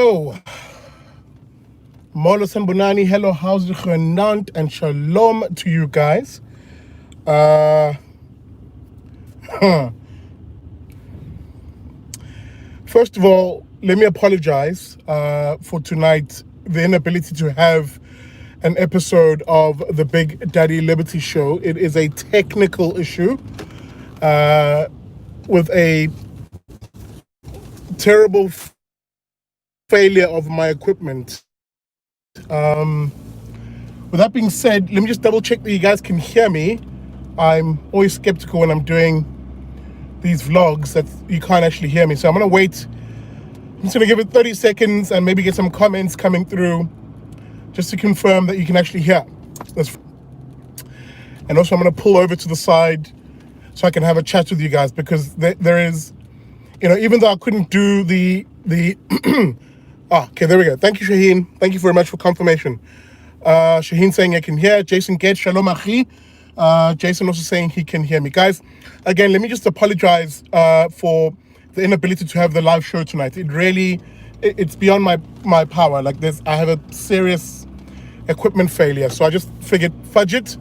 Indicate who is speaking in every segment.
Speaker 1: So, Molo Sambunani, hello, how's it going? And shalom to you guys. First of all, let me apologize for tonight, the inability to have an episode of the Big Daddy Liberty Show. It is a technical issue with a terrible failure of my equipment. With that being said, let me just double check that you guys can hear me. I'm always skeptical when I'm doing these vlogs that you can't actually hear me. So I'm gonna wait. I'm just gonna give it 30 seconds and maybe get some comments coming through just to confirm that you can actually hear. And also I'm gonna pull over to the side so I can have a chat with you guys, because there is, even though I couldn't do the okay, there we go. Thank you, Shaheen. Thank you very much for confirmation. Shaheen saying I can hear. Jason Gate, Shalom Achi. Jason also saying he can hear me. Guys, again, let me just apologize for the inability to have the live show tonight. It's beyond my power. I have a serious equipment failure. So I just figured, fudge it.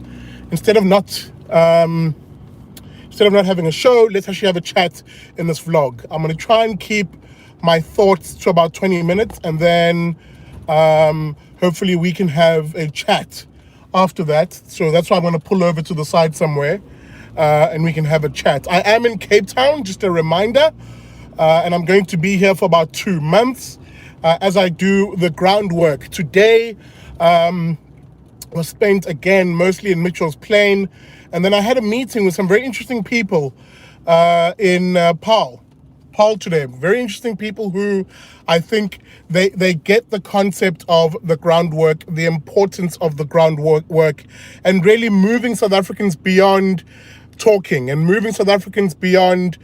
Speaker 1: Instead of not having a show, let's actually have a chat in this vlog. I'm going to try and keep my thoughts to about 20 minutes, and then hopefully we can have a chat after that. So that's why I'm going to pull over to the side somewhere and we can have a chat. I am in Cape Town, just a reminder, and I'm going to be here for about 2 months as I do the groundwork. Today was spent again mostly in Mitchell's Plain, and then I had a meeting with some very interesting people in Paul today. Very interesting people who I think they get the concept of the groundwork, the importance of the groundwork, and really moving South Africans beyond talking and moving South Africans beyond,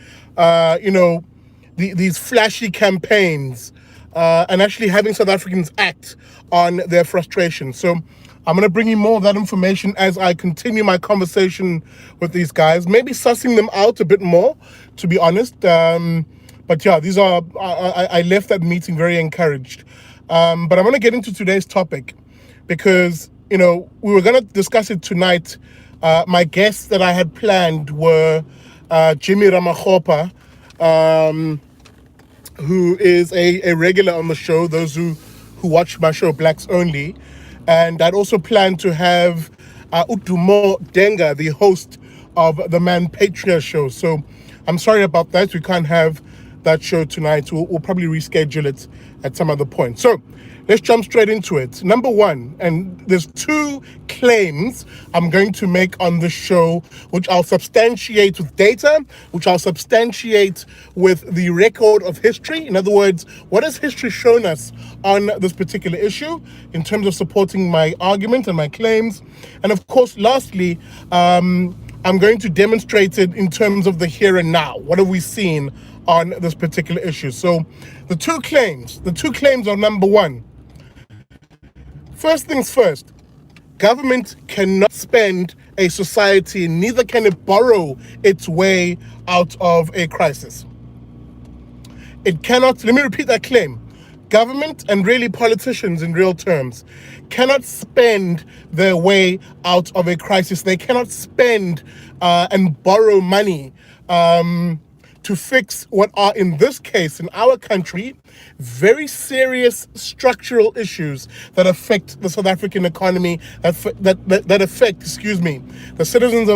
Speaker 1: these flashy campaigns and actually having South Africans act on their frustration. So I'm going to bring you more of that information as I continue my conversation with these guys, maybe sussing them out a bit more, to be honest. But yeah, I left that meeting very encouraged. But I'm going to get into today's topic because, we were going to discuss it tonight. My guests that I had planned were Jimmy Ramakgopa, who is a regular on the show, those who watch my show, Blacks Only. And I'd also planned to have Utumo Denga, the host of the Man Patria show. So I'm sorry about that. We can't have that show tonight. We'll probably reschedule it at some other point. So let's jump straight into it. Number one, and there's 2 claims I'm going to make on the show, which I'll substantiate with data, which I'll substantiate with the record of history. In other words, what has history shown us on this particular issue in terms of supporting my argument and my claims? And of course, lastly, I'm going to demonstrate it in terms of the here and now. What have we seen on this particular issue? So the two claims are: number one, first things first, government cannot spend a society, neither can it borrow its way out of a crisis. It cannot, let me repeat that claim. Government, and really politicians in real terms, cannot spend their way out of a crisis. They cannot spend and borrow money to fix what are, in this case, in our country, very serious structural issues that affect the South African economy, that affect, the citizens,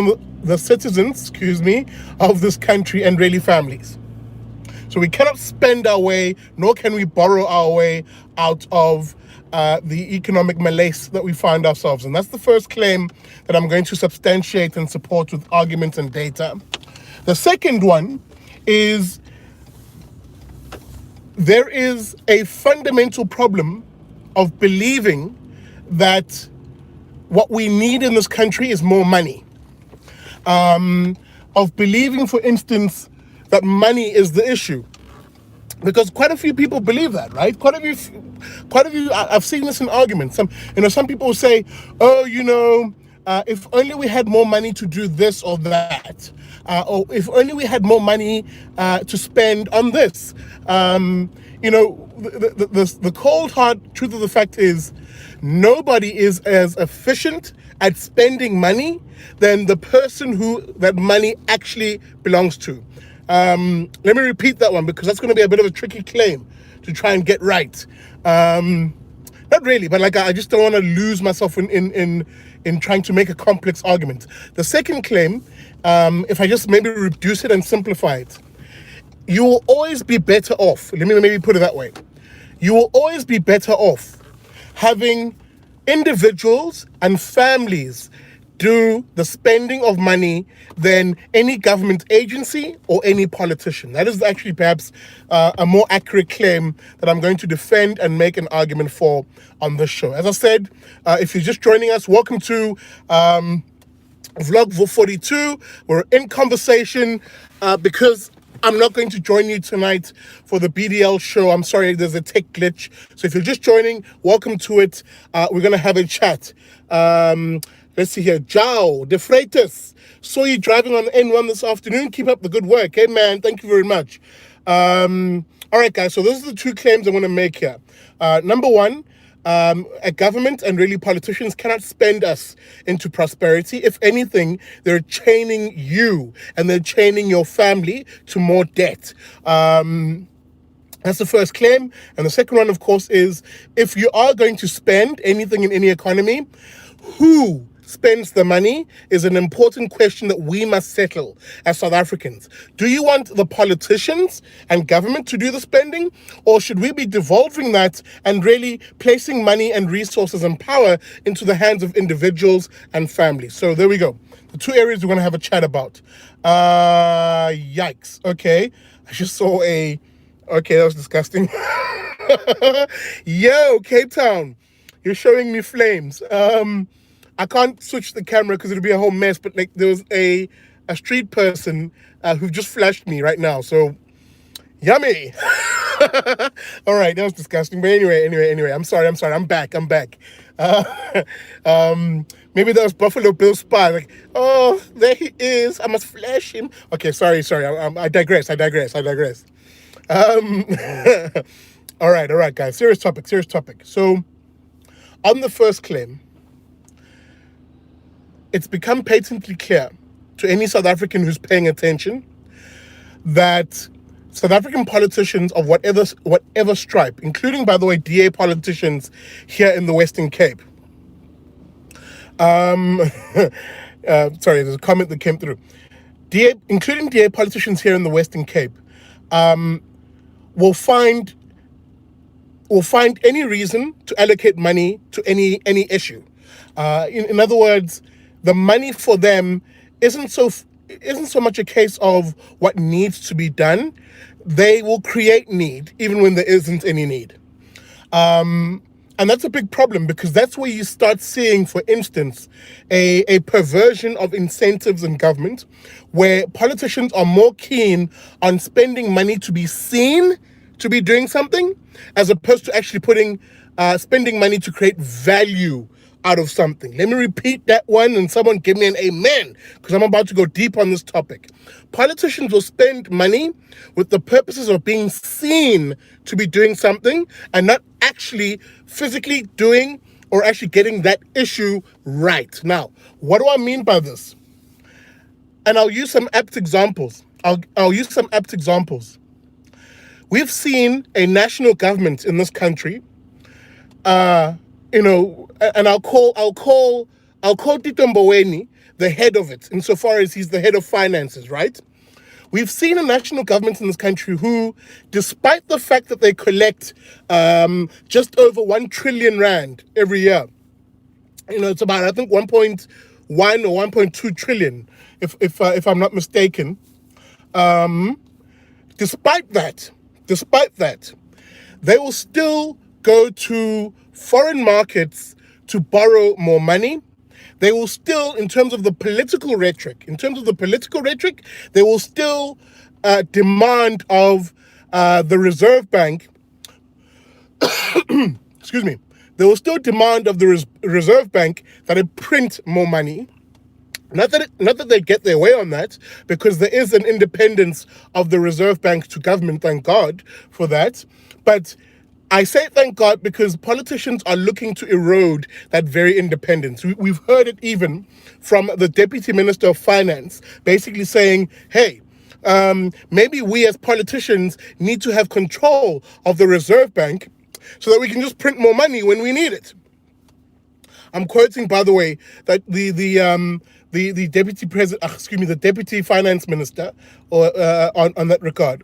Speaker 1: of this country, and really families. So we cannot spend our way, nor can we borrow our way out of the economic malaise that we find ourselves in. That's the first claim that I'm going to substantiate and support with arguments and data. The second one is there is a fundamental problem of believing that what we need in this country is more money. Of believing, for instance, that money is the issue. Because quite a few people believe that, right? Quite a few, I've seen this in arguments. Some people will say, if only we had more money to do this or that, or if only we had more money to spend on this. the cold hard truth of the fact is nobody is as efficient at spending money than the person who that money actually belongs to. Let me repeat that one because that's going to be a bit of a tricky claim to try and get right. Not really, but like I just don't want to lose myself in trying to make a complex argument. The second claim, if I just maybe reduce it and simplify it, you will always be better off. Let me maybe put it that way. You will always be better off having individuals and families do the spending of money than any government agency or any politician. That is actually perhaps a more accurate claim that I'm going to defend and make an argument for on this show. As I said, if you're just joining us, welcome to Vlog 42. We're in conversation because I'm not going to join you tonight for the BDL show. I'm sorry, there's a tech glitch. So if you're just joining, welcome to it. We're going to have a chat. Let's see here. Jao, De Freitas. Saw you driving on the N1 this afternoon. Keep up the good work. Hey, man, thank you very much. All right, guys, so those are the two claims I want to make here. Number one, a government and really politicians cannot spend us into prosperity. If anything, they're chaining you and they're chaining your family to more debt. That's the first claim. And the second one, of course, is if you are going to spend anything in any economy, who spends the money is an important question that we must settle as South Africans. Do you want the politicians and government to do the spending, or should we be devolving that and really placing money and resources and power into the hands of individuals and families? So there we go. The two areas we're going to have a chat about. Yikes. Okay. I just saw okay, that was disgusting. Yo, Cape Town, you're showing me flames. I can't switch the camera because it'll be a whole mess, but like there was a street person who just flashed me right now. So yummy. All right, that was disgusting. But anyway, I'm sorry. I'm back. Maybe that was Buffalo Bill Spy. Like, oh, there he is. I must flash him. Okay, sorry. I digress. All right, guys. Serious topic. So on the first claim, it's become patently clear to any South African who's paying attention that South African politicians of whatever stripe, including, by the way, DA politicians here in the Western Cape. Sorry, there's a comment that came through. Including DA politicians here in the Western Cape, will find any reason to allocate money to any issue. In other words, the money for them isn't so much a case of what needs to be done. They will create need even when there isn't any need. And that's a big problem because that's where you start seeing, for instance, a perversion of incentives in government where politicians are more keen on spending money to be seen to be doing something as opposed to actually spending money to create value out of something. Let me repeat that one and someone give me an amen because I'm about to go deep on this topic. Politicians will spend money with the purposes of being seen to be doing something and not actually physically doing or actually getting that issue right. Now, what do I mean by this? And I'll use some apt examples. We've seen a national government in this country, and I'll call Tito Mboweni the head of it, insofar as he's the head of finances, right? We've seen a national government in this country who, despite the fact that they collect just over 1 trillion rand every year, it's about, I think, 1.1 or 1.2 trillion, if I'm not mistaken. Despite that, they will still go to foreign markets to borrow more money. They will still, in terms of the political rhetoric, they will still demand of the Reserve Bank, excuse me, they will still demand of the Reserve Bank that it print more money. Not that they get their way on that, because there is an independence of the Reserve Bank to government, thank God for that. But I say thank God because politicians are looking to erode that very independence. We've heard it even from the Deputy Minister of Finance, basically saying, hey, maybe we as politicians need to have control of the Reserve Bank so that we can just print more money when we need it. I'm quoting, by the way, that the deputy president, the deputy finance minister, or on that regard.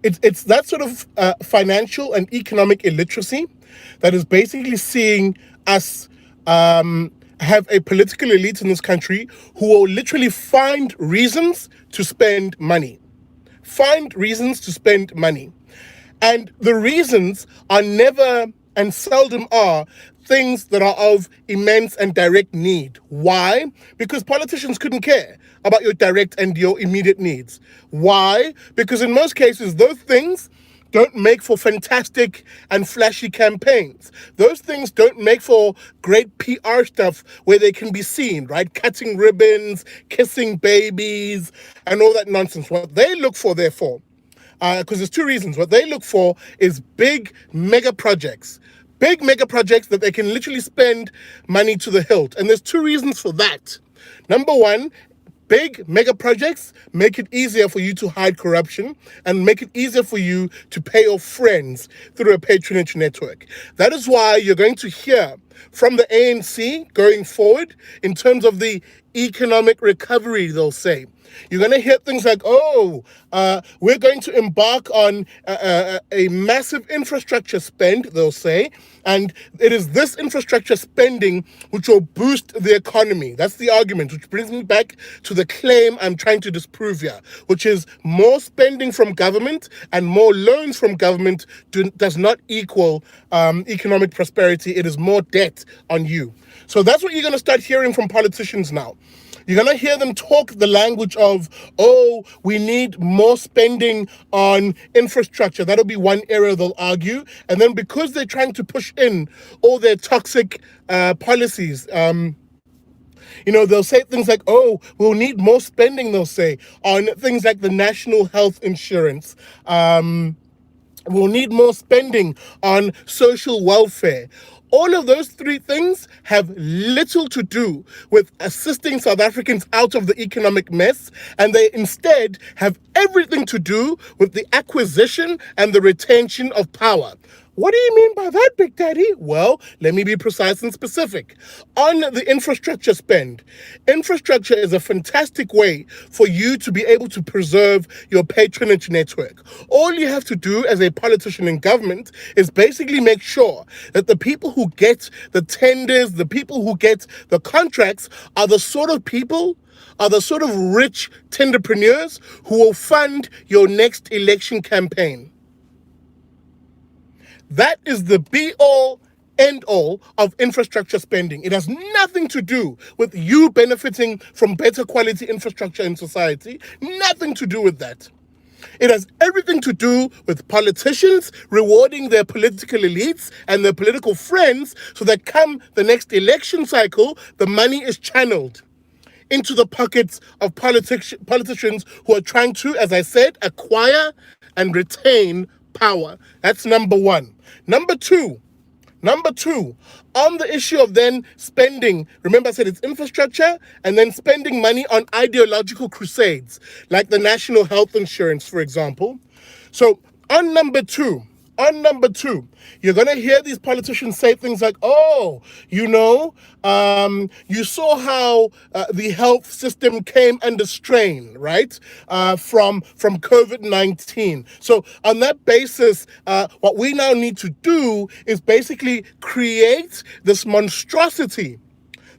Speaker 1: It's that sort of financial and economic illiteracy that is basically seeing us have a political elite in this country who will literally find reasons to spend money. Find reasons to spend money. And the reasons are never and seldom are things that are of immense and direct need. Why? Because politicians couldn't care about your direct and your immediate needs. Why? Because in most cases, those things don't make for fantastic and flashy campaigns. Those things don't make for great PR stuff where they can be seen, right? Cutting ribbons, kissing babies, and all that nonsense. What they look for, therefore, because there's two reasons. What they look for is big mega projects. Big mega projects that they can literally spend money to the hilt. And there's two reasons for that. Number one, big mega projects make it easier for you to hide corruption and make it easier for you to pay your friends through a patronage network. That is why you're going to hear from the ANC going forward in terms of the economic recovery, they'll say. You're going to hear things like, we're going to embark on a massive infrastructure spend, they'll say, and it is this infrastructure spending which will boost the economy. That's the argument, which brings me back to the claim I'm trying to disprove here, which is more spending from government and more loans from government does not equal economic prosperity. It is more debt on you. So that's what you're going to start hearing from politicians now. You're going to hear them talk the language of, we need more spending on infrastructure. That'll be one area they'll argue. And then because they're trying to push in all their toxic policies, they'll say things like, we'll need more spending, they'll say, on things like the national health insurance. We'll need more spending on social welfare. All of those three things have little to do with assisting South Africans out of the economic mess, and they instead have everything to do with the acquisition and the retention of power. What do you mean by that, Big Daddy? Well, let me be precise and specific. On the infrastructure spend, infrastructure is a fantastic way for you to be able to preserve your patronage network. All you have to do as a politician in government is basically make sure that the people who get the tenders, the people who get the contracts are the sort of people are the sort of rich tenderpreneurs who will fund your next election campaign. That is the be-all, end-all of infrastructure spending. It has nothing to do with you benefiting from better quality infrastructure in society. Nothing to do with that. It has everything to do with politicians rewarding their political elites and their political friends so that come the next election cycle, the money is channeled into the pockets of politicians who are trying to, as I said, acquire and retain power. That's number one. Number two, on the issue of then spending, remember I said it's infrastructure, and then spending money on ideological crusades, like the national health insurance, for example. So on number two, you're going to hear these politicians say things like, you saw how the health system came under strain, right, from COVID-19. So on that basis, what we now need to do is basically create this monstrosity.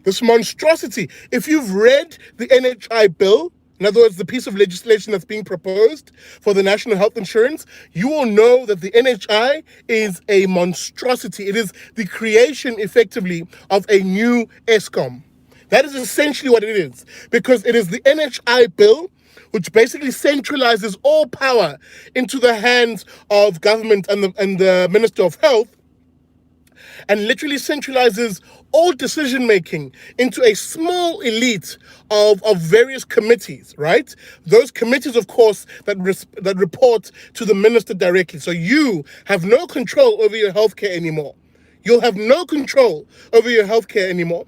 Speaker 1: If you've read the NHI bill, in other words, the piece of legislation that's being proposed for the national health insurance, you will know that the NHI is a monstrosity. It is the creation, effectively, of a new ESCOM. That is essentially what it is, because it is the NHI bill which basically centralizes all power into the hands of government and the Minister of Health. and literally centralizes all decision making into a small elite of various committees, right? Those committees, of course, that report to the minister directly. So you have no control over your healthcare anymore. You'll have no control over your healthcare anymore.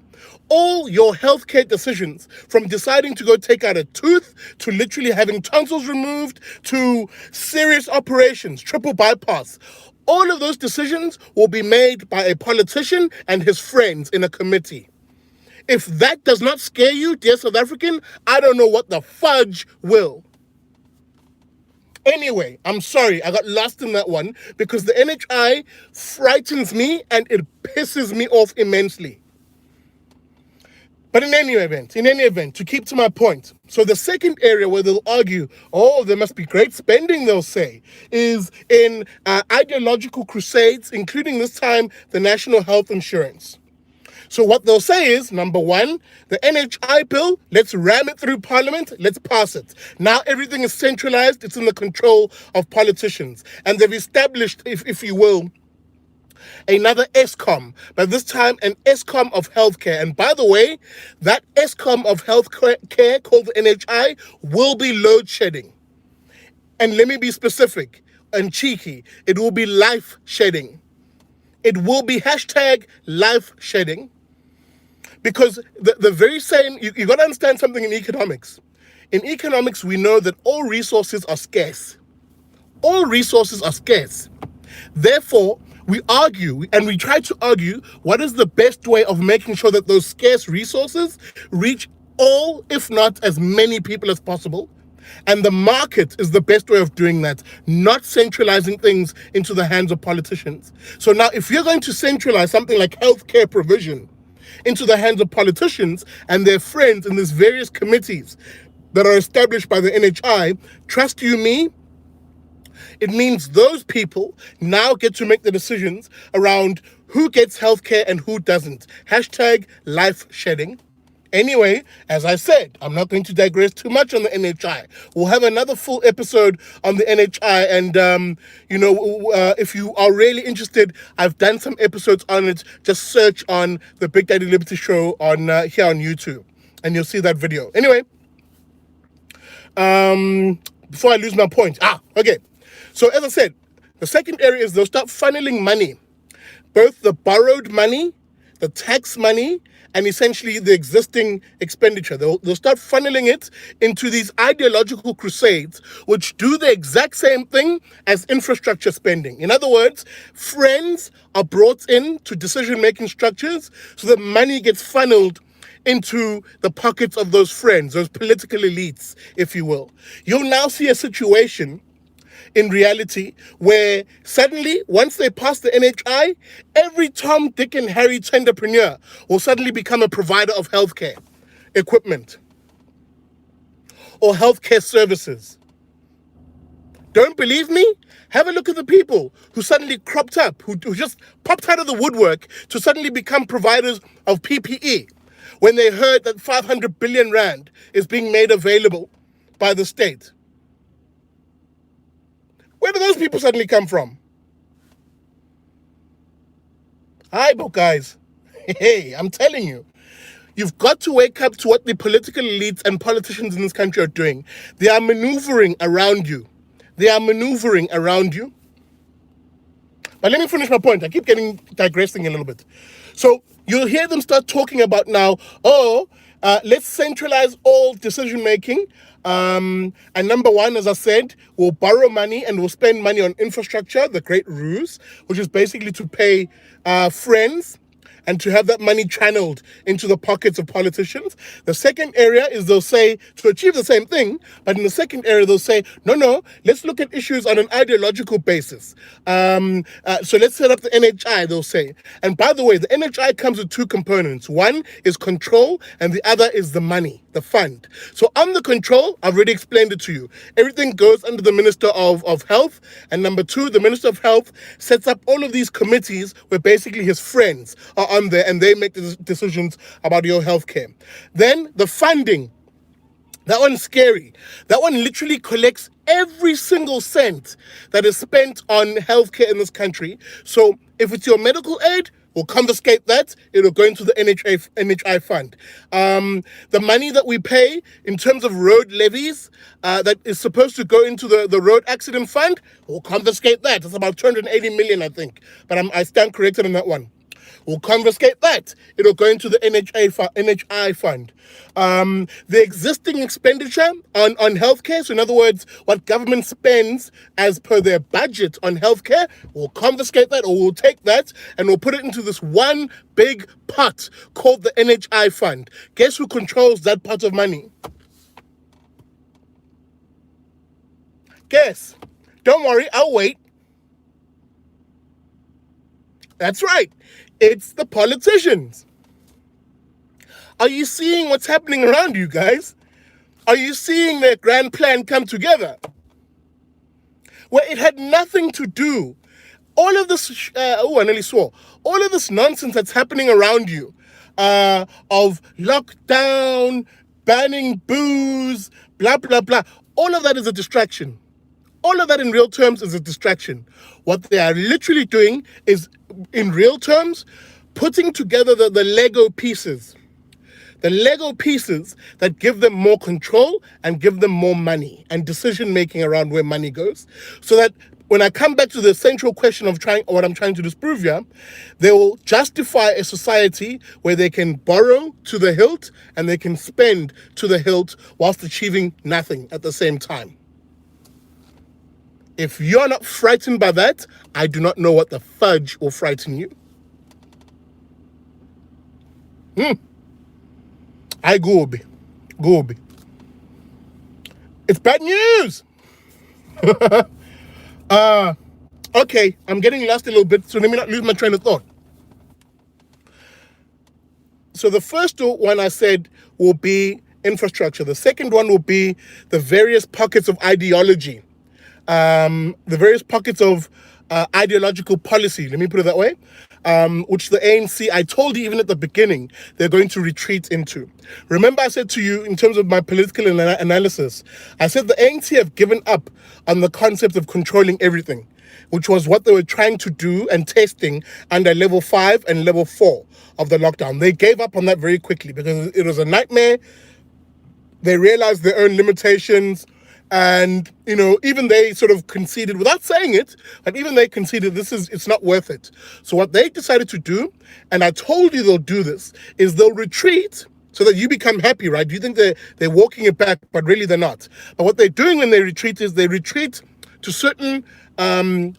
Speaker 1: All your healthcare decisions, from deciding to go take out a tooth, to literally having tonsils removed, to serious operations, triple bypass, all of those decisions will be made by a politician and his friends in a committee. If that does not scare you, dear South African, I don't know what the fudge will. Anyway, I'm sorry, I got lost in that one because the NHI frightens me and it pisses me off immensely. But in any event, to keep to my point, so the second area where they'll argue, oh, there must be great spending, they'll say, is in ideological crusades, including this time the national health insurance. So what they'll say is, number one, the NHI bill, let's ram it through Parliament, let's pass it. Now everything is centralized, it's in the control of politicians. And they've established, if you will, another ESCOM, but this time an ESCOM of healthcare. And by the way, that ESCOM of healthcare called the NHI will be load shedding. And let me be specific and cheeky, it will be life shedding. It will be hashtag life shedding. Because the very same, you got to understand something in economics. In economics, we know that all resources are scarce. All resources are scarce. Therefore, we argue and we try to argue what is the best way of making sure that those scarce resources reach all, if not as many people as possible. And the market is the best way of doing that, not centralizing things into the hands of politicians. So now, if you're going to centralize something like healthcare provision into the hands of politicians and their friends in these various committees that are established by the NHI, trust you me, it means those people now get to make the decisions around who gets healthcare and who doesn't. Hashtag life shedding. Anyway, as I said, I'm not going to digress too much on the NHI. We'll have another full episode on the NHI. And, if you are really interested, I've done some episodes on it. Just search on the Big Daddy Liberty Show on here on YouTube, and you'll see that video. Anyway, before I lose my point. Okay. So as I said, the second area is they'll start funneling money, both the borrowed money, the tax money, and essentially the existing expenditure. They'll start funneling it into these ideological crusades, which do the exact same thing as infrastructure spending. In other words, friends are brought in to decision-making structures so that money gets funneled into the pockets of those friends, those political elites, if you will. You'll now see a situation in reality where suddenly, once they pass the NHI, every Tom, Dick, and Harry tenderpreneur will suddenly become a provider of healthcare equipment or healthcare services. Don't believe me? Have a look at the people who suddenly cropped up, who just popped out of the woodwork to suddenly become providers of PPE when they heard that 500 billion rand is being made available by the state. Where do those people suddenly come from? Hi, guys. Hey, I'm telling you, you've got to wake up to what the political elites and politicians in this country are doing. They are maneuvering around you. But let me finish my point. I keep digressing a little bit. So you'll hear them start talking about now, let's centralize all decision-making. And number one, as I said, we'll borrow money and we'll spend money on infrastructure, the great ruse, which is basically to pay friends and to have that money channeled into the pockets of politicians. The second area is they'll say, to achieve the same thing, but in the second area they'll say, no, let's look at issues on an ideological basis. So let's set up the NHI, they'll say. And by the way, the NHI comes with two components. One is control and the other is the money, the fund. So on the control, I've already explained it to you. Everything goes under the Minister of Health. And number two, the Minister of Health sets up all of these committees where basically his friends are on there and they make the decisions about your healthcare. Then the funding. That one's scary. That one literally collects every single cent that is spent on healthcare in this country. So if it's your medical aid, we'll confiscate that. It'll go into the NHI fund. The money that we pay in terms of road levies that is supposed to go into the road accident fund, we'll confiscate that. It's about 280 million, I think. But I stand corrected on that one. We'll confiscate that. It'll go into the NHI fund. The existing expenditure on healthcare, so in other words, what government spends as per their budget on healthcare, we'll confiscate that, or we'll take that and we'll put it into this one big pot called the NHI fund. Guess who controls that pot of money? Guess. Don't worry, I'll wait. That's right. It's the politicians. Are you seeing what's happening around you guys? Are you seeing their grand plan come together? Where it had nothing to do. All of this, I nearly swore. All of this nonsense that's happening around you, of lockdown, banning booze, blah, blah, blah. All of that is a distraction. All of that in real terms is a distraction. What they are literally doing is, in real terms, putting together the Lego pieces. The Lego pieces that give them more control and give them more money and decision making around where money goes. So that when I come back to the central question of what I'm trying to disprove here, they will justify a society where they can borrow to the hilt and they can spend to the hilt whilst achieving nothing at the same time. If you're not frightened by that, I do not know what the fudge will frighten you. I go. It's bad news. Okay, I'm getting lost a little bit, so let me not lose my train of thought. So the first one I said will be infrastructure. The second one will be the various pockets of ideology. The various pockets of ideological policy, let me put it that way, which the ANC, I told you even at the beginning, they're going to retreat into. Remember I said to you, in terms of my political analysis, I said the ANC have given up on the concept of controlling everything, which was what they were trying to do and testing under level 5 and level 4 of the lockdown. They gave up on that very quickly because it was a nightmare. They realized their own limitations. And, even they sort of conceded, without saying it, but even they conceded it's not worth it. So what they decided to do, and I told you they'll do this, is they'll retreat so that you become happy, right? You think they're walking it back, but really they're not. But what they're doing when they retreat is they retreat to certain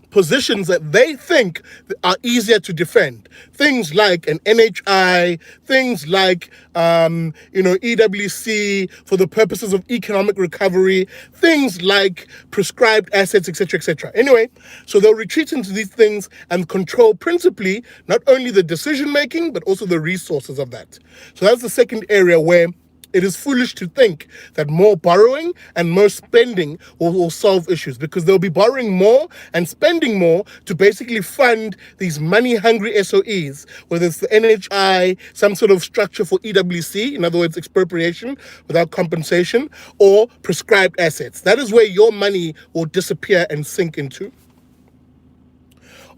Speaker 1: positions that they think are easier to defend. Things like an NHI, things like, EWC for the purposes of economic recovery, things like prescribed assets, etc., etc. Anyway, so they'll retreat into these things and control principally not only the decision making, but also the resources of that. So that's the second area where it is foolish to think that more borrowing and more spending will solve issues, because they'll be borrowing more and spending more to basically fund these money-hungry SOEs, whether it's the NHI, some sort of structure for EWC, in other words, expropriation without compensation, or prescribed assets. That is where your money will disappear and sink into.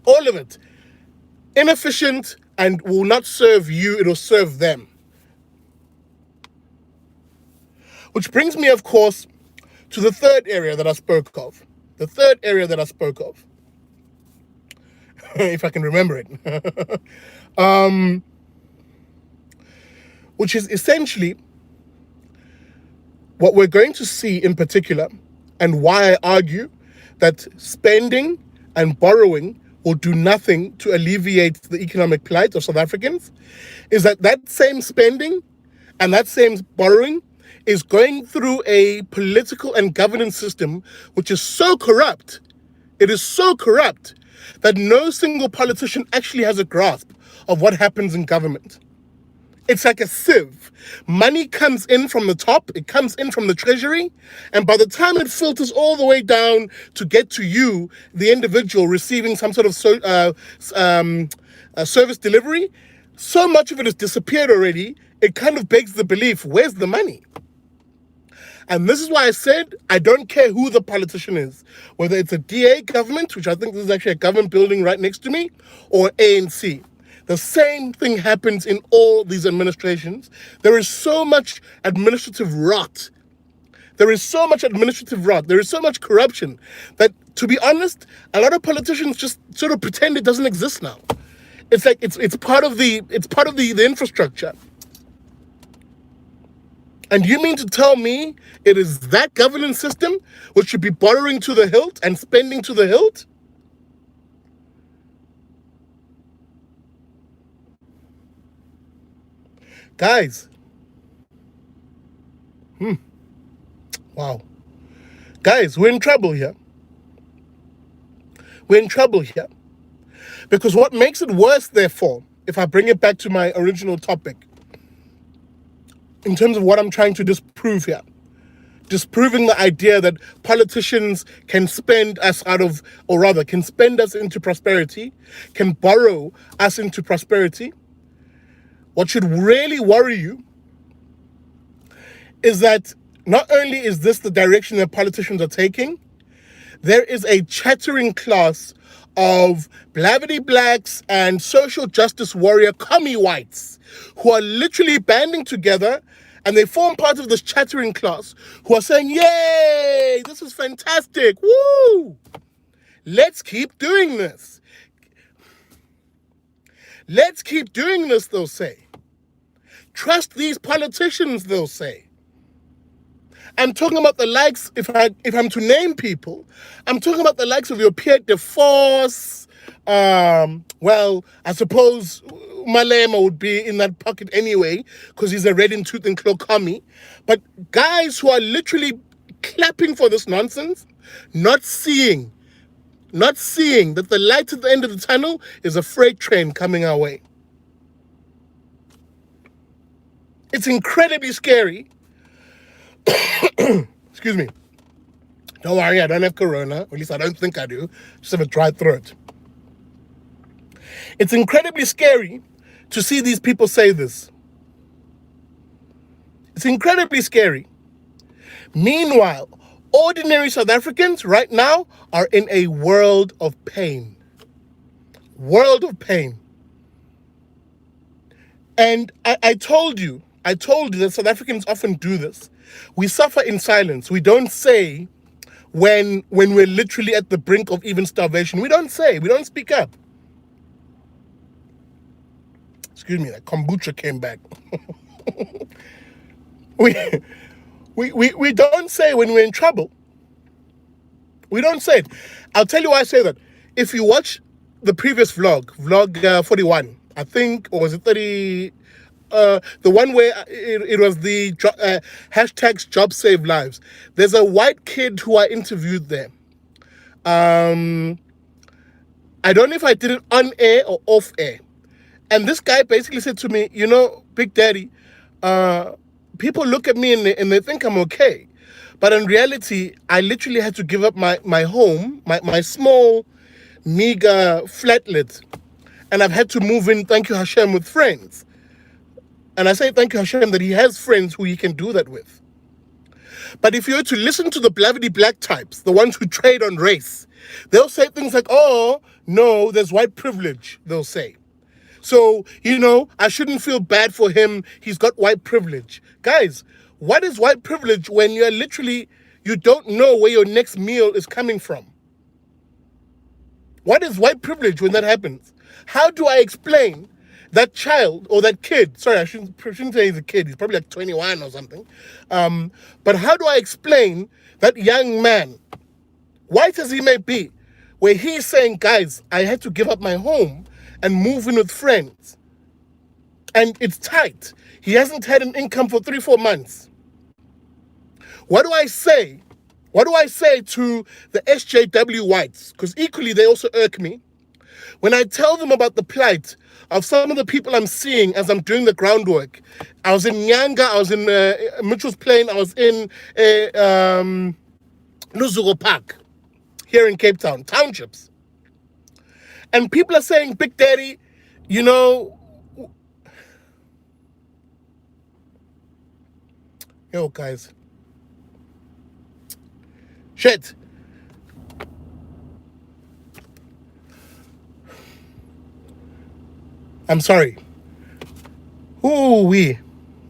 Speaker 1: All of it inefficient and will not serve you, it'll serve them. Which brings me, of course, to the third area that I spoke of. If I can remember it. Which is essentially what we're going to see in particular, and why I argue that spending and borrowing will do nothing to alleviate the economic plight of South Africans, is that same spending and that same borrowing is going through a political and governance system which is so corrupt, it is so corrupt, that no single politician actually has a grasp of what happens in government. It's like a sieve. Money comes in from the top, it comes in from the treasury, and by the time it filters all the way down to get to you, the individual receiving some sort of service delivery, so much of it has disappeared already, it kind of begs the belief, where's the money? And this is why I said I don't care who the politician is, whether it's a DA government, which I think this is actually a government building right next to me, or ANC. The same thing happens in all these administrations. There is so much administrative rot. There is so much administrative rot. There is so much corruption that, to be honest, a lot of politicians just sort of pretend it doesn't exist now. It's like it's part of the infrastructure. And you mean to tell me it is that governance system which should be borrowing to the hilt and spending to the hilt? Guys. Wow. Guys, we're in trouble here. We're in trouble here. Because what makes it worse, therefore, if I bring it back to my original topic, in terms of what I'm trying to disprove here, disproving the idea that politicians can spend us out of, or rather, can spend us into prosperity, can borrow us into prosperity. What should really worry you is that not only is this the direction that politicians are taking, there is a chattering class of blavity blacks and social justice warrior commie whites who are literally banding together, and they form part of this chattering class who are saying, yay, this is fantastic, woo, let's keep doing this. Let's keep doing this, they'll say. Trust these politicians, they'll say. I'm talking about the likes, if I'm to name people, I'm talking about the likes of your Pierre de Force. Well, I suppose Malema would be in that pocket anyway, because he's a red in tooth and claw commie. But guys who are literally clapping for this nonsense, not seeing that the light at the end of the tunnel is a freight train coming our way. It's incredibly scary. Excuse me. Don't worry, I don't have corona. Or at least I don't think I do. Just have a dry throat. It's incredibly scary to see these people say this. It's incredibly scary. Meanwhile, ordinary South Africans right now are in a world of pain. World of pain. And I told you that South Africans often do this. We suffer in silence. We don't say when we're literally at the brink of even starvation. We don't speak up. Excuse me, that kombucha came back. we don't say when we're in trouble. We don't say it. I'll tell you why I say that. If you watch the previous vlog 41, I think, or was it 30? The one where it was the hashtags job save lives. There's a white kid who I interviewed there. I don't know if I did it on air or off air. And this guy basically said to me, you know, Big Daddy, people look at me and they think I'm okay. But in reality, I literally had to give up my home, my small, meager flatlet. And I've had to move in, thank you Hashem, with friends. And I say thank you Hashem that he has friends who he can do that with. But if you were to listen to the blavity black types, the ones who trade on race, they'll say things like, oh, no, there's white privilege, they'll say. So, you know, I shouldn't feel bad for him. He's got white privilege. Guys, what is white privilege when you're literally, you don't know where your next meal is coming from? What is white privilege when that happens? How do I explain that child or that kid? Sorry, I shouldn't say he's a kid. He's probably like 21 or something. But how do I explain that young man, white as he may be, where he's saying, guys, I had to give up my home and move in with friends. And it's tight. He hasn't had an income for 3-4 months. What do I say? What do I say to the SJW whites? Because equally, they also irk me. When I tell them about the plight of some of the people I'm seeing as I'm doing the groundwork. I was in Nyanga, I was in Mitchell's Plain, I was in Luzuko Park, here in Cape Town, townships. And people are saying, Big Daddy, you know, yo, guys. Shit. I'm sorry. Ooh wee.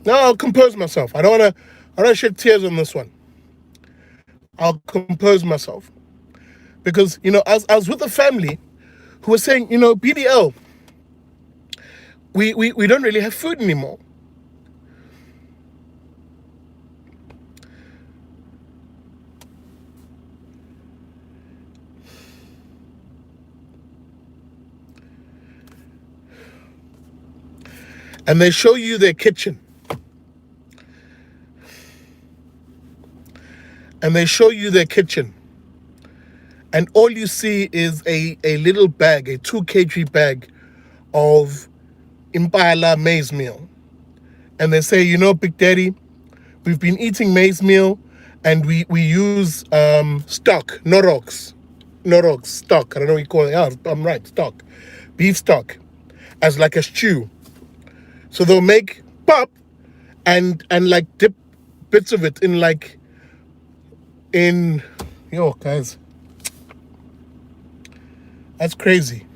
Speaker 1: No, I'll compose myself. I don't shed tears on this one. I'll compose myself. Because, I was with a family who was saying, BDL, we don't really have food anymore. And they show you their kitchen. And they show you their kitchen. And all you see is a little bag, a 2 kg bag of Impala maize meal. And they say, Big Daddy, we've been eating maize meal and we use stock, Norox, stock. I don't know what you call it. Yeah, I'm right, stock. Beef stock as like a stew. So they'll make pop and like dip bits of it in yo guys. That's crazy.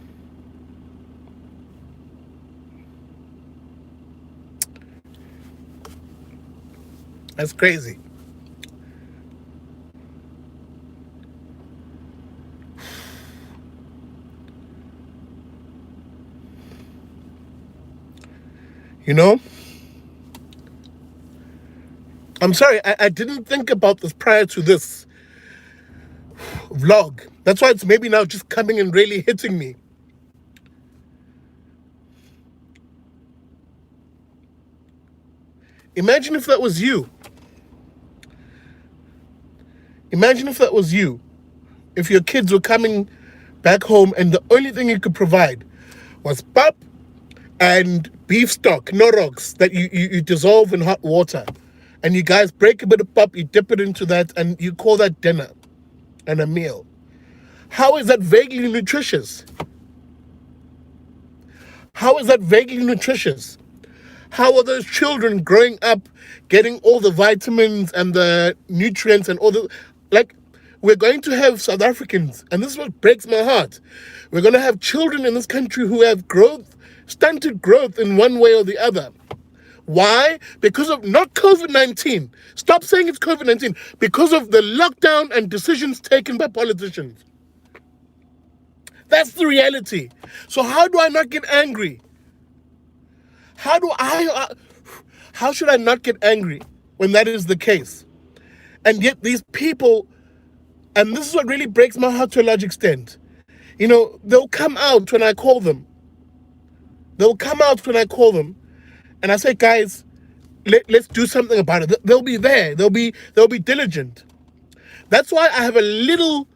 Speaker 1: That's crazy. I'm sorry, I didn't think about this prior to this vlog. That's why it's maybe now just coming and really hitting me. Imagine if that was you. Imagine if that was you. If your kids were coming back home and the only thing you could provide was pap and beef stock, Norox, that you dissolve in hot water. And you guys break a bit of pap, you dip it into that, and you call that dinner and a meal. How is that vaguely nutritious? How is that vaguely nutritious? How are those children growing up getting all the vitamins and the nutrients and all the... Like, we're going to have South Africans, and this is what breaks my heart. We're going to have children in this country who have stunted growth in one way or the other. Why? Because of not COVID-19. Stop saying it's COVID-19. Because of the lockdown and decisions taken by politicians. That's the reality. So how do I not get angry? How should I not get angry when that is the case? And yet these people, and this is what really breaks my heart to a large extent, they'll come out when I call them. And I say, guys, let's do something about it. They'll be there. They'll be diligent. That's why I have a little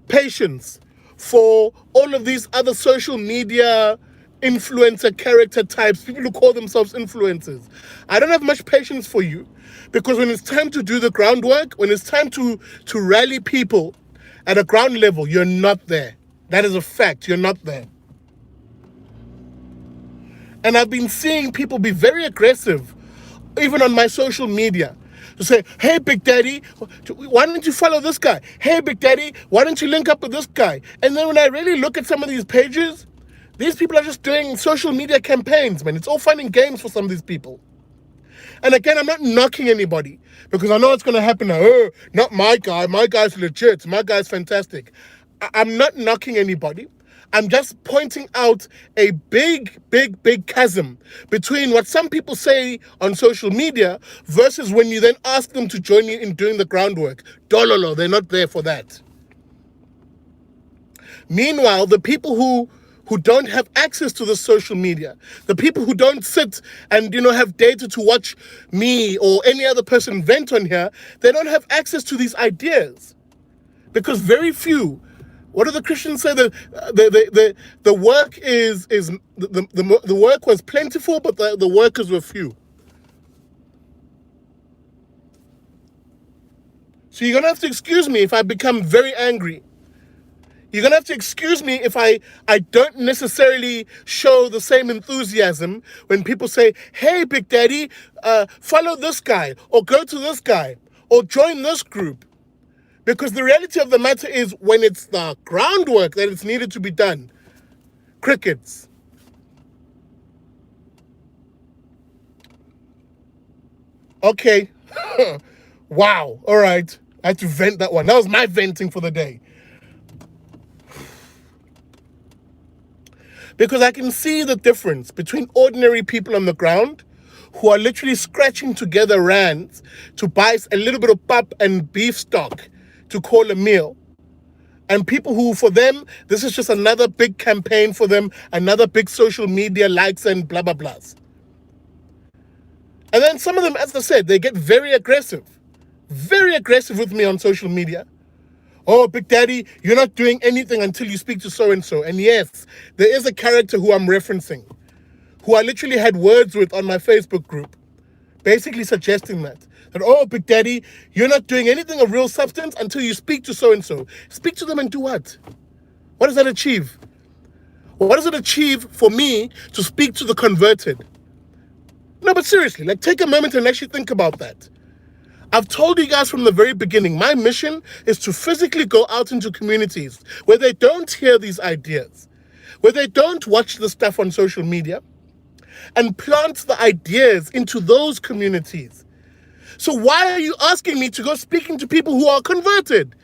Speaker 1: patience for all of these other social media influencer character types, people who call themselves influencers. I don't have much patience for you, because when it's time to do the groundwork, when it's time to rally people at a ground level, you're not there. That is a fact. You're not there. And I've been seeing people be very aggressive, even on my social media, to say, hey, Big Daddy, why don't you follow this guy? Hey, Big Daddy, why don't you link up with this guy? And then when I really look at some of these pages, these people are just doing social media campaigns, man. It's all fun and games for some of these people. And again, I'm not knocking anybody, because I know it's going to happen now. Oh, not my guy. My guy's legit. My guy's fantastic. I'm not knocking anybody. I'm just pointing out a big, big, big chasm between what some people say on social media versus when you then ask them to join you in doing the groundwork. Dololo, they're not there for that. Meanwhile, the people who don't have access to the social media, the people who don't sit and, have data to watch me or any other person vent on here, they don't have access to these ideas. Because very few... What do the Christians say? The work is the work was plentiful, but the workers were few. So you're gonna have to excuse me if I become very angry. You're gonna have to excuse me if I don't necessarily show the same enthusiasm when people say, "Hey, Big Daddy, follow this guy, or go to this guy, or join this group." Because the reality of the matter is, when it's the groundwork that is needed to be done, crickets. Okay. Wow. All right. I had to vent that one. That was my venting for the day. Because I can see the difference between ordinary people on the ground who are literally scratching together rands to buy a little bit of pap and beef stock to call a meal, and people who, for them, this is just another big campaign for them, another big social media likes and blah, blah, blahs. And then some of them, as I said, they get very aggressive with me on social media. Oh, Big Daddy, you're not doing anything until you speak to so-and-so. And yes, there is a character who I'm referencing, who I literally had words with on my Facebook group, basically suggesting that, oh, Big Daddy, you're not doing anything of real substance until you speak to so-and-so. Speak to them and do what? What does that achieve? What does it achieve for me to speak to the converted? No, but seriously, like, take a moment and actually think about that. I've told you guys from the very beginning, my mission is to physically go out into communities where they don't hear these ideas, where they don't watch the stuff on social media, and plant the ideas into those communities. So why are you asking me to go speaking to people who are converted?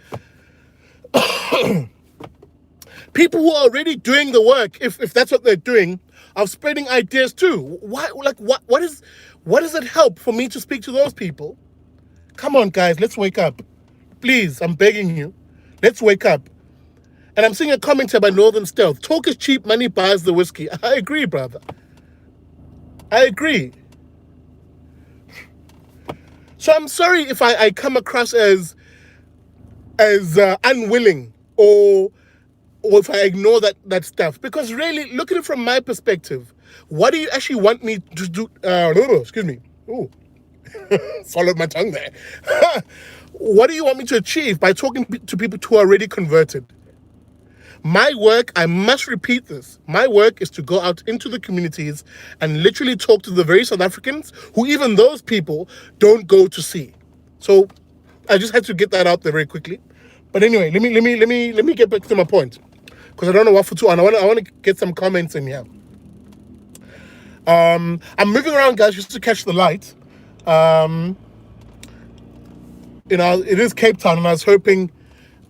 Speaker 1: People who are already doing the work, if that's what they're doing, of spreading ideas too. Why? Like, what does it help for me to speak to those people? Come on, guys, let's wake up. Please, I'm begging you. Let's wake up. And I'm seeing a comment here by Northern Stealth. Talk is cheap, money buys the whiskey. I agree, brother. I agree. So I'm sorry if I come across as unwilling or if I ignore that stuff. Because really, look at it from my perspective. What do you actually want me to do? Excuse me. Ooh. Swallowed my tongue there. What do you want me to achieve by talking to people who are already converted? My work, I must repeat this, my work is to go out into the communities and literally talk to the very South Africans who even those people don't go to see. So I just had to get that out there very quickly. But anyway, let me get back to my point, because I don't know what for too, and I want to get some comments in here. I'm moving around, guys, just to catch the light. It is Cape Town, and I was hoping,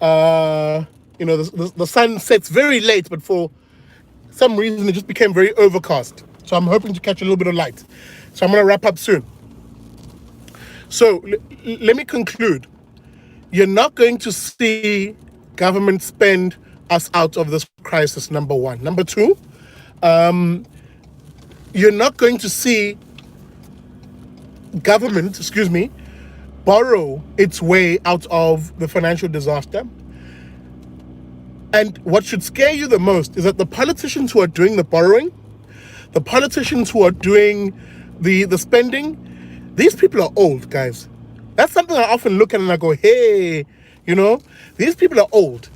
Speaker 1: the sun sets very late, but for some reason it just became very overcast. So I'm hoping to catch a little bit of light. So I'm going to wrap up soon. So let me conclude. You're not going to see government spend us out of this crisis, number one. Number two, you're not going to see government, borrow its way out of the financial disaster. And what should scare you the most is that the politicians who are doing the borrowing, the politicians who are doing the spending, these people are old, guys. That's something I often look at and I go, hey, these people are old.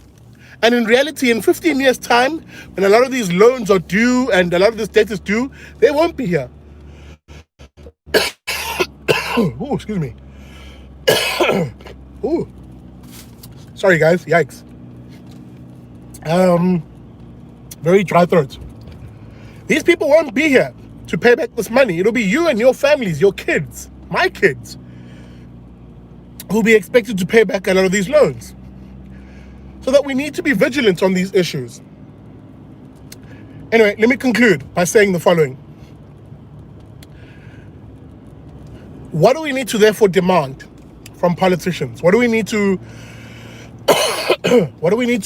Speaker 1: And in reality, in 15 years' time, when a lot of these loans are due and a lot of this debt is due, they won't be here. Oh, excuse me. Ooh. Sorry, guys. Yikes. Very dry throat. These people won't be here to pay back this money. It'll be you and your families, your kids, my kids, who'll be expected to pay back a lot of these loans. So that we need to be vigilant on these issues. Anyway, let me conclude by saying the following. What do we need to therefore demand from politicians? What do we need to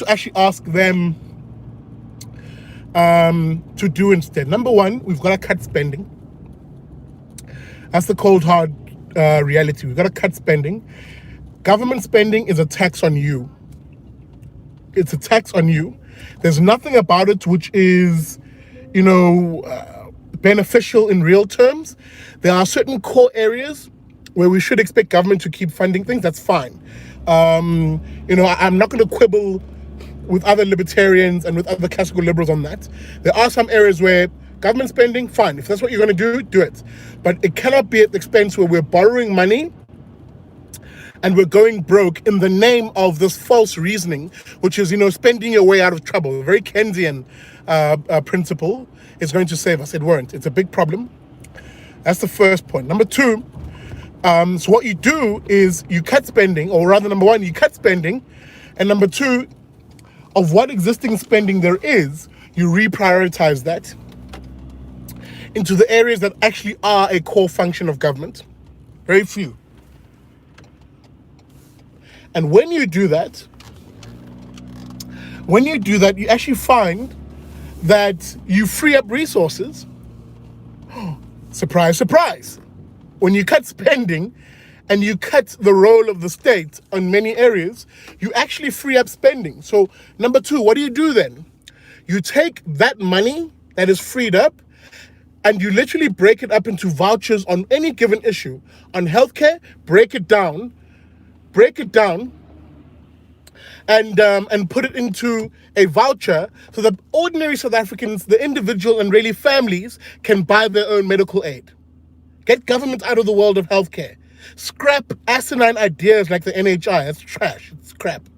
Speaker 1: actually ask them to do instead? Number one, we've got to cut spending. That's the cold hard reality. We've got to cut spending. Government spending is a tax on you. It's a tax on you. There's nothing about it which is, beneficial in real terms. There are certain core areas where we should expect government to keep funding things. That's fine. I'm not going to quibble with other libertarians and with other classical liberals on that. There are some areas where government spending, fine. If that's what you're going to do, do it. But it cannot be at the expense where we're borrowing money and we're going broke in the name of this false reasoning, which is, spending your way out of trouble. A very Keynesian principle is going to save us. It won't. It's a big problem. That's the first point. Number two, So what you do is you cut spending, or rather, number one, you cut spending, and number two, of what existing spending there is, you reprioritize that into the areas that actually are a core function of government. Very few. And when you do that, you actually find that you free up resources. Surprise, surprise. When you cut spending and you cut the role of the state on many areas, you actually free up spending. So number two, what do you do then? You take that money that is freed up and you literally break it up into vouchers on any given issue. On healthcare, break it down, and put it into a voucher so that ordinary South Africans, the individual and really families, can buy their own medical aid. Get government out of the world of healthcare. Scrap asinine ideas like the NHI. It's trash. It's crap.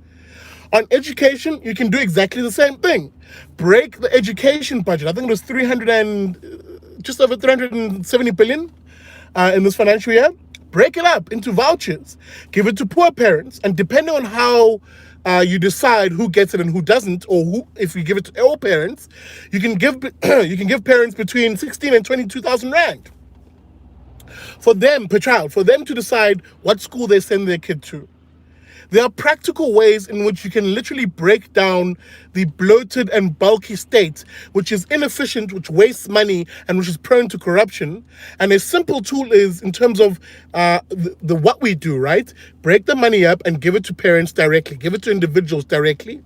Speaker 1: On education, you can do exactly the same thing. Break the education budget. I think it was just over 370 billion in this financial year. Break it up into vouchers. Give it to poor parents, and depending on how you decide who gets it and who doesn't, or who, if you give it to all parents, you can give parents between 16 and 22,000 rand for them per child, for them to decide what school they send their kid to. There are practical ways in which you can literally break down the bloated and bulky state, which is inefficient, which wastes money, and which is prone to corruption. And a simple tool is, in terms of the what we do, right? Break the money up and give it to parents directly. Give it to individuals directly.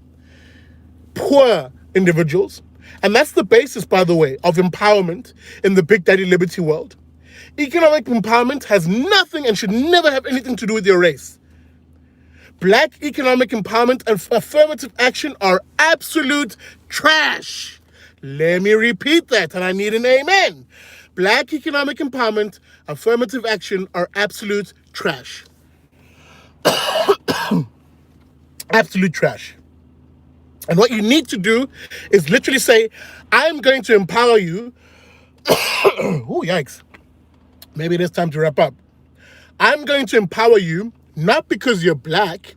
Speaker 1: Poor individuals. And that's the basis, by the way, of empowerment in the Big Daddy Liberty world. Economic empowerment has nothing and should never have anything to do with your race. Black economic empowerment and affirmative action are absolute trash. Let me repeat that, and I need an amen. Black economic empowerment, affirmative action are absolute trash. Absolute trash. And what you need to do is literally say, I'm going to empower you. Oh, yikes. Maybe it is time to wrap up. I'm going to empower you, not because you're black,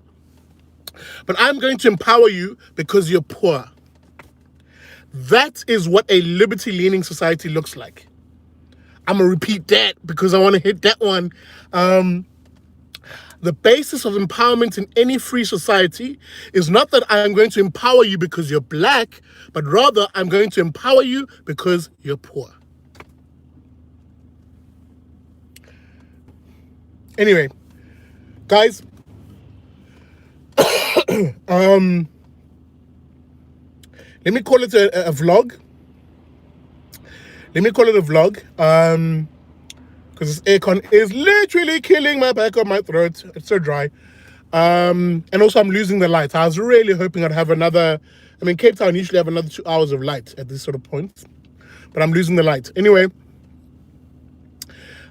Speaker 1: but I'm going to empower you because you're poor. That is what a liberty-leaning society looks like. I'm going to repeat that because I want to hit that one. The basis of empowerment in any free society is not that I'm going to empower you because you're black, but rather I'm going to empower you because you're poor. Anyway, guys, let me call it a vlog. Let me call it a vlog. Because this aircon is literally killing my back of my throat. It's so dry. And also I'm losing the light. I was really hoping I'd have another, Cape Town usually have another 2 hours of light at this sort of point. But I'm losing the light. Anyway,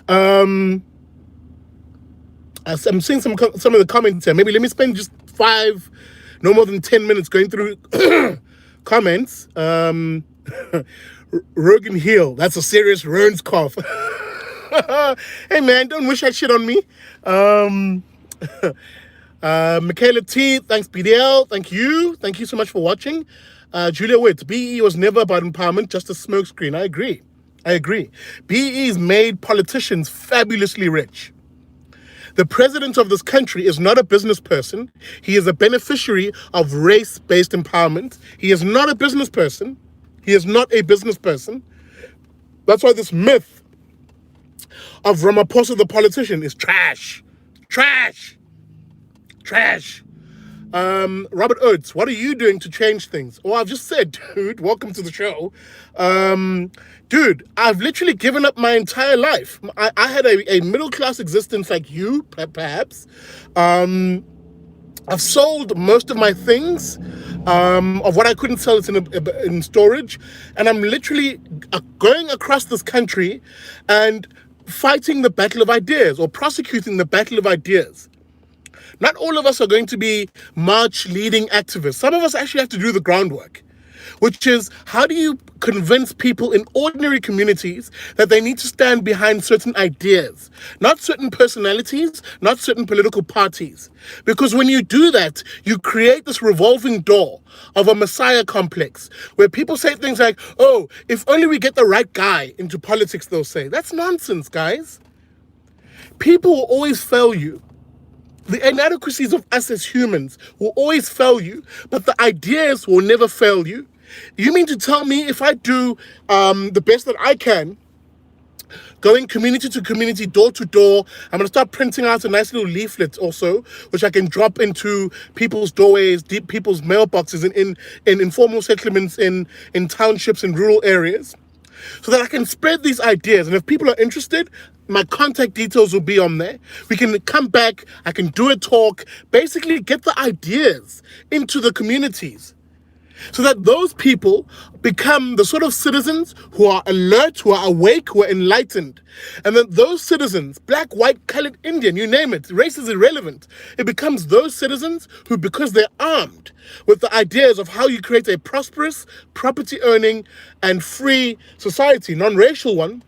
Speaker 1: I'm seeing some of the comments here. Maybe let me spend just no more than 10 minutes going through comments. Rogan Heel, that's a serious Roan's cough. Hey man, don't wish that shit on me. Michaela T, thanks BDL, thank you so much for watching. Julia Witt, BE was never about empowerment, just a smokescreen. I agree. BE's made politicians fabulously rich. The president of this country is not a business person. He is a beneficiary of race-based empowerment. He is not a business person. That's why this myth of Ramaphosa the politician is trash. Robert Oates, what are you doing to change things? Oh, I've just said, dude, welcome to the show. Dude, I've literally given up my entire life. I had a middle-class existence like you, perhaps. I've sold most of my things, of what I couldn't sell it in storage. And I'm literally going across this country and fighting the battle of ideas, or prosecuting the battle of ideas. Not all of us are going to be march-leading activists. Some of us actually have to do the groundwork. which is how do you convince people in ordinary communities that they need to stand behind certain ideas, not certain personalities, not certain political parties. Because when you do that, you create this revolving door of a messiah complex where people say things like, oh, if only we get the right guy into politics, they'll say. That's nonsense, guys. People will always fail you. The inadequacies of us as humans will always fail you, but the ideas will never fail you. You mean to tell me if I do the best that I can, going community to community, door to door, I'm going to start printing out a nice little leaflet also, which I can drop into people's doorways, people's mailboxes in informal settlements, in townships, in rural areas, so that I can spread these ideas. And if people are interested, my contact details will be on there. We can come back, I can do a talk, basically get the ideas into the communities so that those people become the sort of citizens who are alert, who are awake, who are enlightened. And then those citizens, black, white, colored, Indian, you name it, race is irrelevant. It becomes those citizens who, because they're armed with the ideas of how you create a prosperous, property-owning, and free society, non-racial one,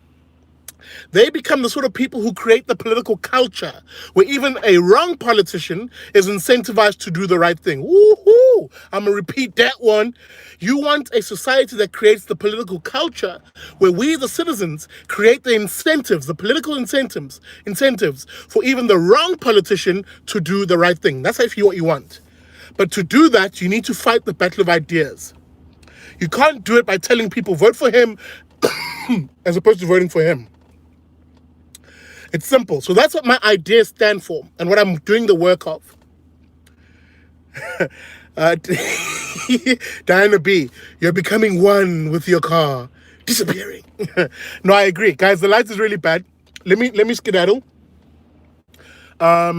Speaker 1: they become the sort of people who create the political culture where even a wrong politician is incentivized to do the right thing. Woohoo! I'm going to repeat that one. You want a society that creates the political culture where we, the citizens, create the incentives, the political incentives for even the wrong politician to do the right thing. That's actually what you want. But to do that, you need to fight the battle of ideas. You can't do it by telling people, vote for him, as opposed to voting for him. It's simple. So that's what my ideas stand for and what I'm doing the work of. Diana B, you're becoming one with your car, disappearing. No, I agree. Guys, the light is really bad. Let me skedaddle. Let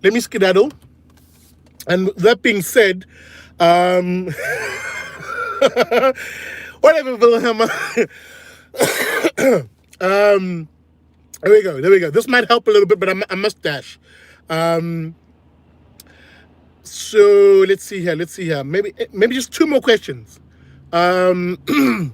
Speaker 1: me skedaddle. And that being said, whatever, Wilhelm. There we go. This might help a little bit, but I must dash. So let's see here. Maybe just two more questions. Remember,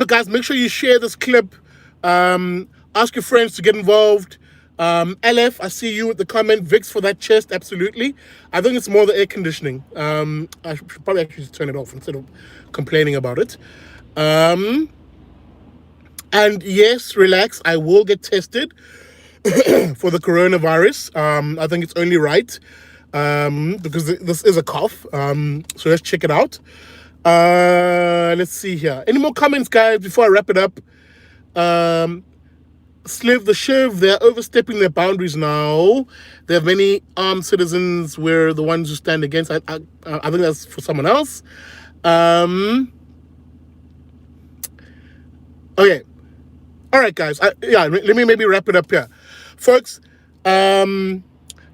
Speaker 1: guys, make sure you share this clip. Ask your friends to get involved. LF, I see you with the comment. Vix for that chest, absolutely. I think it's more the air conditioning. I should probably actually just turn it off instead of complaining about it. And yes, relax, I will get tested for the coronavirus. I think it's only right because this is a cough. So let's check it out. Let's see here. Any more comments, guys, before I wrap it up? Sliv the Shiv, they're overstepping their boundaries now. They have many armed citizens. We're the ones who stand against. I think that's for someone else. Okay. All right, guys. Let me maybe wrap it up here. Folks, thank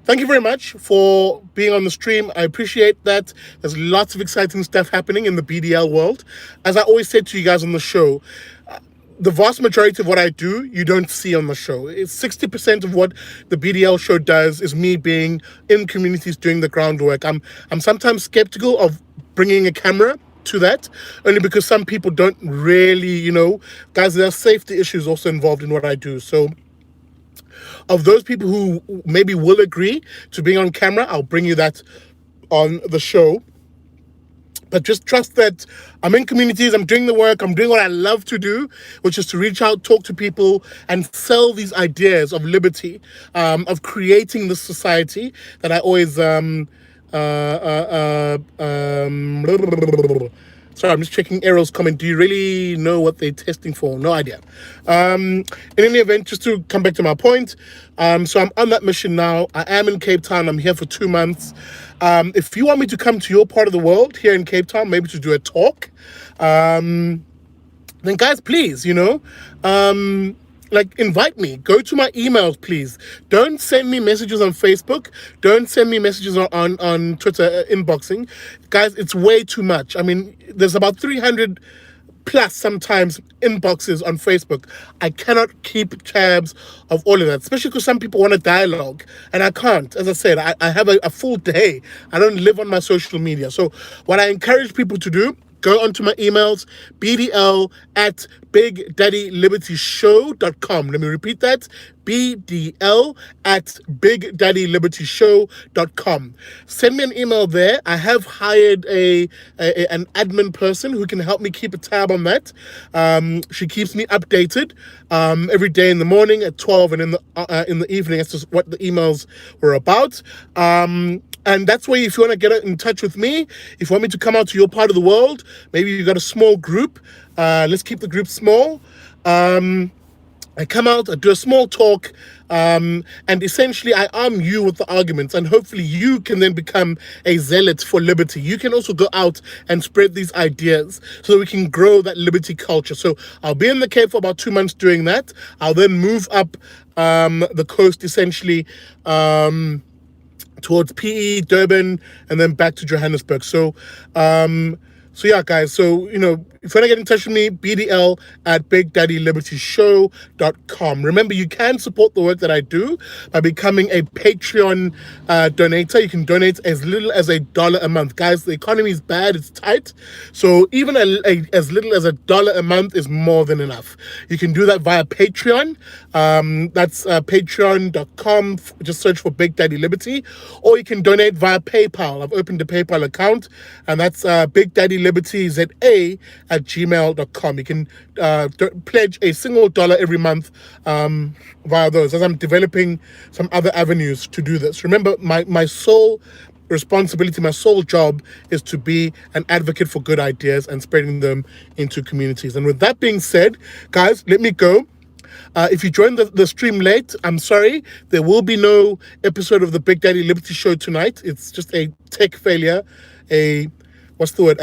Speaker 1: you very much for being on the stream. I appreciate that. There's lots of exciting stuff happening in the BDL world. As I always said to you guys on the show, the vast majority of what I do, you don't see on the show. It's 60% of what the BDL show does is me being in communities doing the groundwork. I'm sometimes skeptical of bringing a camera to that, only because some people don't really, guys, there are safety issues also involved in what I do. So of those people who maybe will agree to being on camera, I'll bring you that on the show. But just trust that I'm in communities, I'm doing the work, I'm doing what I love to do, which is to reach out, talk to people, and sell these ideas of liberty, of creating this society that I always... sorry, I'm just checking Errol's comment. Do you really know what they're testing for? No idea. In any event, just to come back to my point, so I'm on that mission now. I am in Cape Town. I'm here for 2 months. If you want me to come to your part of the world here in Cape Town, maybe to do a talk, then guys, please, invite me. Go to my emails, please. Don't send me messages on Facebook. Don't send me messages on Twitter inboxing. Guys, it's way too much. I mean, there's about 300 plus sometimes inboxes on Facebook. I cannot keep tabs of all of that, especially because some people want a dialogue, and I can't. As I said, I have a full day. I don't live on my social media. So what I encourage people to do go onto my emails, bdl at bigdaddylibertyshow.com. Let me repeat that, bdl at bigdaddylibertyshow.com. Send me an email there. I have hired an admin person who can help me keep a tab on that. She keeps me updated every day in the morning at 12 and in the evening as to what the emails were about. And that's where, if you want to get in touch with me, if you want me to come out to your part of the world, maybe you've got a small group, let's keep the group small. I come out, I do a small talk, and essentially I arm you with the arguments, and hopefully you can then become a zealot for liberty. You can also go out and spread these ideas so that we can grow that liberty culture. So I'll be in the Cape for about 2 months doing that. I'll then move up the coast, essentially, towards PE, Durban, and then back to Johannesburg. So yeah, guys. So, if you want to get in touch with me, bdl at bigdaddylibertyshow.com. Remember, you can support the work that I do by becoming a Patreon donator. You can donate as little as $1 a month. Guys, the economy is bad. It's tight. So even as little as $1 a month is more than enough. You can do that via Patreon. That's patreon.com. Just search for Big Daddy Liberty. Or you can donate via PayPal. I've opened a PayPal account, and that's bigdaddylibertyza@gmail.com. You can pledge a single $1 every month via those, as I'm developing some other avenues to do this. Remember, my sole responsibility, my sole job is to be an advocate for good ideas and spreading them into communities. And with that being said, guys, let me go. If you joined the stream late, I'm sorry. There will be no episode of the Big Daddy Liberty Show tonight. It's just a tech failure, a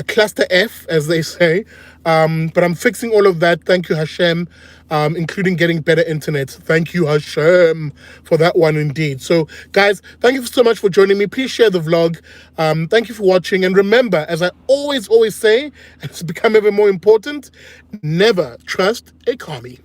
Speaker 1: cluster F, as they say. But I'm fixing all of that. Thank you, Hashem, including getting better internet. Thank you, Hashem, for that one indeed. So, guys, thank you so much for joining me. Please share the vlog. Thank you for watching. And remember, as I always say, and it's become ever more important, never trust a commie.